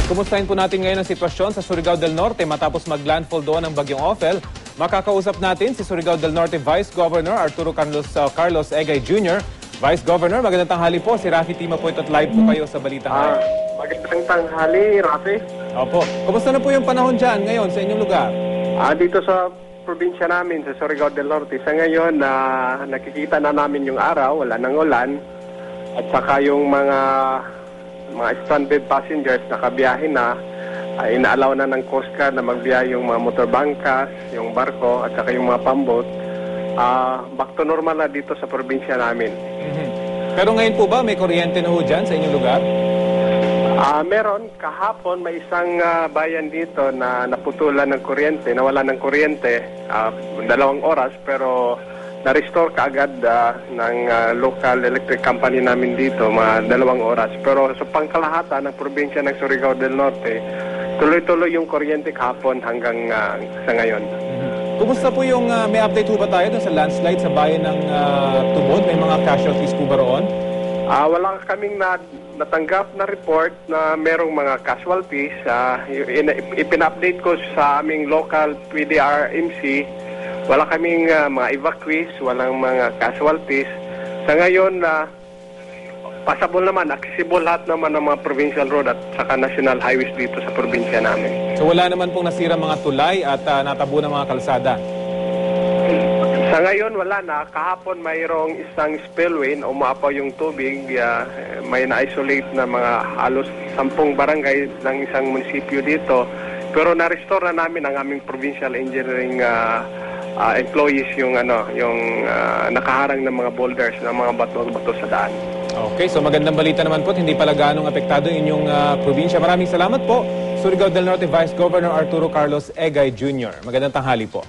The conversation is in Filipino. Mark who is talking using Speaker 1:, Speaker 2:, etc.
Speaker 1: Kumustahin po natin ngayon ang sitwasyon sa Surigao del Norte matapos maglandfall doon ang bagyong Ophel. Makakausap natin si Surigao del Norte Vice Governor Arturo Carlos Egay Jr. Vice Governor, magandang tanghali po. Si Rafi Tima po ito at live po kayo sa Balitang Ngayon.
Speaker 2: Magandang tanghali, Rafi.
Speaker 1: Opo. Kumusta na po yung panahon dyan ngayon sa inyong lugar?
Speaker 2: Dito sa probinsya namin, sa Surigao del Norte, sa ngayon, nakikita na namin yung araw, wala nang ulan. At saka yung mga stranded passengers nakabiyahe na, inaalaw na ng Coast Guard na magbiyahe yung mga motorbangkas, yung barko, at saka yung mga pambot. Back to normal na dito sa probinsya namin.
Speaker 1: Pero ngayon po ba may kuryente na ho dyan sa inyong lugar?
Speaker 2: Meron. Kahapon may isang bayan dito na naputulan ng kuryente, nawala ng kuryente, 2 oras, pero na-restore kaagad ng local electric company namin dito, mga 2 oras. Pero sa pangkalahatan ng probinsya ng Surigao del Norte, tuloy-tuloy yung kuryente kahapon hanggang sa ngayon.
Speaker 1: Kumusta po yung, may update po ba tayo dun sa landslide sa bayan ng Tubod? May mga casualties po ba roon?
Speaker 2: Wala kaming natanggap na report na merong mga casualties. Ipin-update ko sa aming local PDRMC. Wala kaming mga evacuees, walang mga casualties. Sa ngayon, passable naman, accessible lahat naman ng mga provincial road at saka national highways dito sa probinsya namin.
Speaker 1: So wala naman pong nasira mga tulay at natabo ng mga kalsada?
Speaker 2: Sa ngayon, wala na. Kahapon mayroong isang spillway na umaapaw yung tubig. May na-isolate na mga halos 10 barangay ng isang munisipyo dito. Pero na-restore na namin ang aming provincial engineering employees yung nakaharang ng mga boulders, ng mga bato-bato sa daan.
Speaker 1: Okay, so magandang balita naman po. Hindi pala ganong apektado inyong probinsya. Maraming salamat po. Surigao del Norte Vice Governor Arturo Carlos Egay Jr. Magandang tanghali po.